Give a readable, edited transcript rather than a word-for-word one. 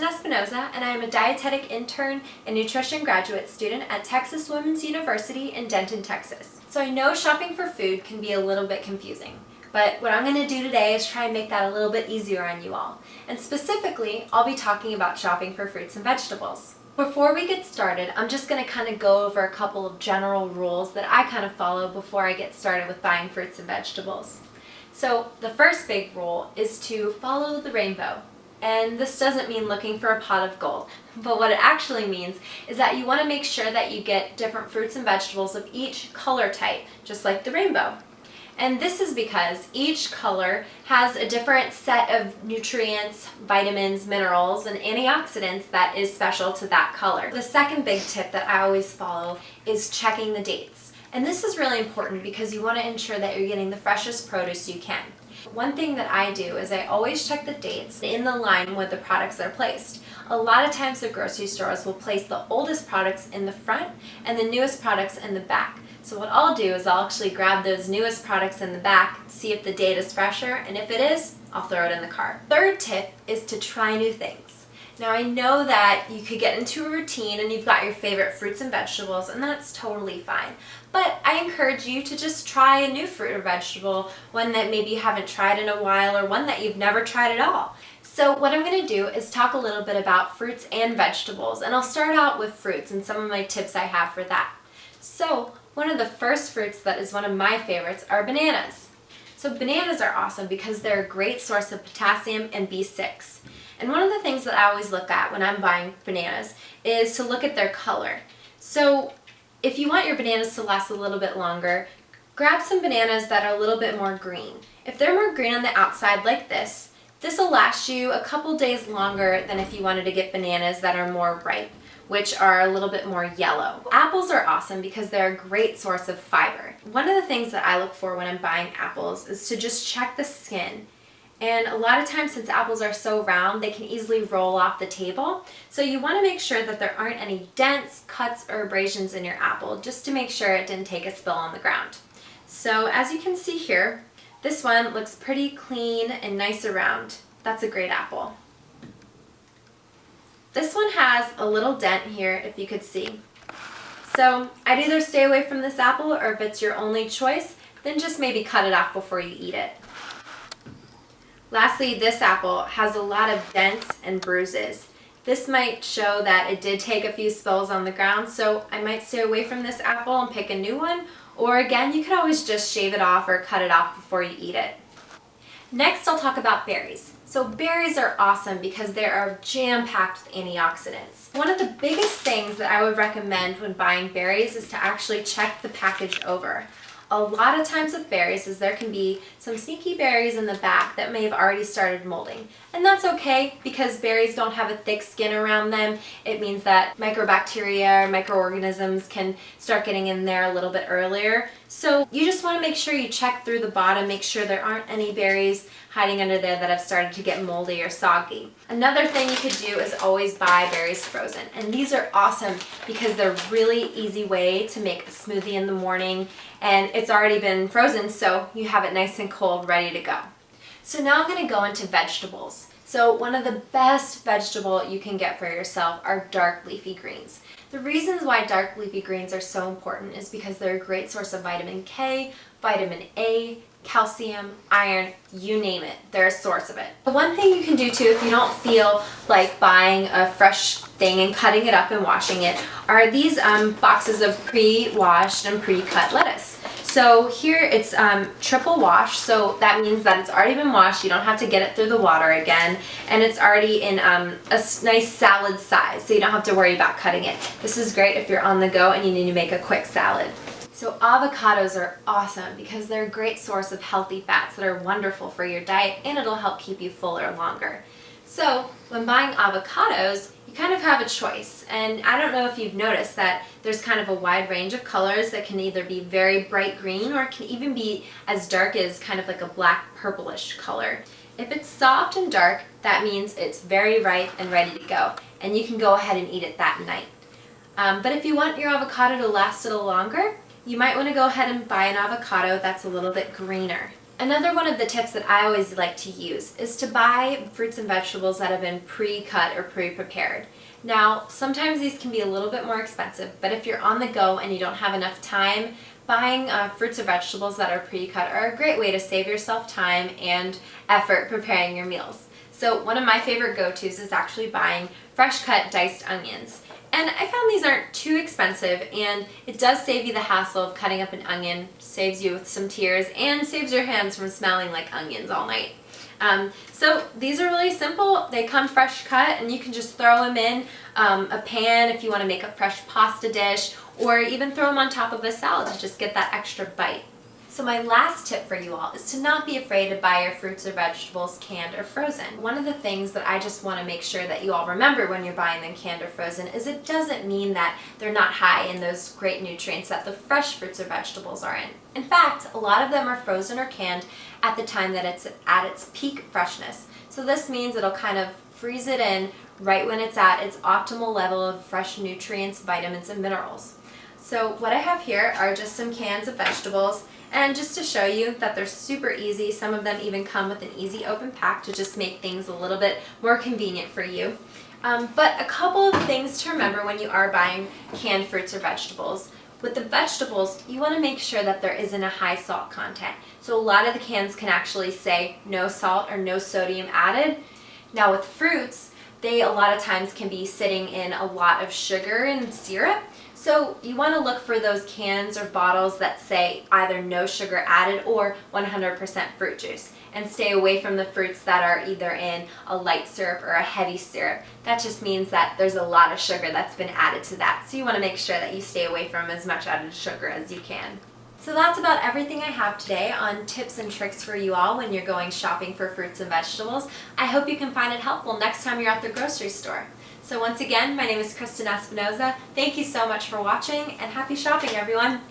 Espinosa, and I am a dietetic intern and nutrition graduate student at Texas Women's University in Denton, Texas. So I know shopping for food can be a little bit confusing, but what I'm going to do today is try and make that a little bit easier on you all. And specifically, I'll be talking about shopping for fruits and vegetables. Before we get started, I'm just going to kind of go over a couple of general rules that I kind of follow before I get started with buying fruits and vegetables. So the first big rule is to follow the rainbow. And this doesn't mean looking for a pot of gold, but what it actually means is that you want to make sure that you get different fruits and vegetables of each color type, just like the rainbow. And this is because each color has a different set of nutrients, vitamins, minerals, and antioxidants that is special to that color. The second big tip that I always follow is checking the dates. And this is really important because you want to ensure that you're getting the freshest produce you can. One thing that I do is I always check the dates in the line with the products that are placed. A lot of times the grocery stores will place the oldest products in the front and the newest products in the back. So what I'll do is I'll actually grab those newest products in the back, see if the date is fresher, and if it is, I'll throw it in the cart. Third tip is to try new things. Now I know that you could get into a routine and you've got your favorite fruits and vegetables, and that's totally fine. But I encourage you to just try a new fruit or vegetable, one that maybe you haven't tried in a while or one that you've never tried at all. So what I'm going to do is talk a little bit about fruits and vegetables, and I'll start out with fruits and some of my tips I have for that. So one of the first fruits that is one of my favorites are bananas. So bananas are awesome because they're a great source of potassium and B6. And one of the things that I always look at when I'm buying bananas is to look at their color. So if you want your bananas to last a little bit longer, grab some bananas that are a little bit more green. If they're more green on the outside like this will last you a couple days longer than if you wanted to get bananas that are more ripe, which are a little bit more yellow. Apples are awesome because they're a great source of fiber. One of the things that I look for when I'm buying apples is to just check the skin. And a lot of times, since apples are so round, they can easily roll off the table. So you want to make sure that there aren't any dents, cuts, or abrasions in your apple, just to make sure it didn't take a spill on the ground. So as you can see here, this one looks pretty clean and nice around. That's a great apple. This one has a little dent here, if you could see. So I'd either stay away from this apple, or if it's your only choice, then just maybe cut it off before you eat it. Lastly, this apple has a lot of dents and bruises. This might show that it did take a few spills on the ground, so I might stay away from this apple and pick a new one, or again, you could always just shave it off or cut it off before you eat it. Next, I'll talk about berries. So berries are awesome because they are jam-packed with antioxidants. One of the biggest things that I would recommend when buying berries is to actually check the package over. A lot of times with berries is there can be some sneaky berries in the back that may have already started molding. And that's okay because berries don't have a thick skin around them. It means that microbacteria or microorganisms can start getting in there a little bit earlier. So you just want to make sure you check through the bottom, make sure there aren't any berries hiding under there that have started to get moldy or soggy. Another thing you could do is always buy berries frozen. And these are awesome because they're a really easy way to make a smoothie in the morning, and it's already been frozen, so you have it nice and cold, ready to go. So now I'm going to go into vegetables. So one of the best vegetable you can get for yourself are dark leafy greens. The reasons why dark leafy greens are so important is because they're a great source of vitamin K, vitamin A, calcium, iron, you name it, they're a source of it. The one thing you can do too if you don't feel like buying a fresh thing and cutting it up and washing it are these boxes of pre-washed and pre-cut lettuce. So here it's triple wash, so that means that it's already been washed, you don't have to get it through the water again, and it's already in a nice salad size, so you don't have to worry about cutting it. This is great if you're on the go and you need to make a quick salad. So avocados are awesome because they're a great source of healthy fats that are wonderful for your diet, and it'll help keep you fuller longer. So when buying avocados, you kind of have a choice, and I don't know if you've noticed that there's kind of a wide range of colors that can either be very bright green or it can even be as dark as kind of like a black purplish color. If it's soft and dark, that means it's very ripe and ready to go, and you can go ahead and eat it that night. But if you want your avocado to last a little longer, you might want to go ahead and buy an avocado that's a little bit greener. Another one of the tips that I always like to use is to buy fruits and vegetables that have been pre-cut or pre-prepared. Now, sometimes these can be a little bit more expensive, but if you're on the go and you don't have enough time, buying fruits or vegetables that are pre-cut are a great way to save yourself time and effort preparing your meals. So one of my favorite go-tos is actually buying fresh cut diced onions. And I found these aren't too expensive, and it does save you the hassle of cutting up an onion, saves you some tears, and saves your hands from smelling like onions all night. So these are really simple. They come fresh cut, and you can just throw them in a pan if you want to make a fresh pasta dish, or even throw them on top of a salad to just get that extra bite. So my last tip for you all is to not be afraid to buy your fruits or vegetables canned or frozen. One of the things that I just want to make sure that you all remember when you're buying them canned or frozen is it doesn't mean that they're not high in those great nutrients that the fresh fruits or vegetables are in. In fact, a lot of them are frozen or canned at the time that it's at its peak freshness. So this means it'll kind of freeze it in right when it's at its optimal level of fresh nutrients, vitamins, and minerals. So what I have here are just some cans of vegetables. And just to show you that they're super easy, some of them even come with an easy open pack to just make things a little bit more convenient for you. But a couple of things to remember when you are buying canned fruits or vegetables. With the vegetables, you want to make sure that there isn't a high salt content. So a lot of the cans can actually say no salt or no sodium added. Now with fruits, they a lot of times can be sitting in a lot of sugar and syrup. So you want to look for those cans or bottles that say either no sugar added or 100% fruit juice, and stay away from the fruits that are either in a light syrup or a heavy syrup. That just means that there's a lot of sugar that's been added to that. So you want to make sure that you stay away from as much added sugar as you can. So that's about everything I have today on tips and tricks for you all when you're going shopping for fruits and vegetables. I hope you can find it helpful next time you're at the grocery store. So once again, my name is Kristen Espinosa. Thank you so much for watching, and happy shopping, everyone.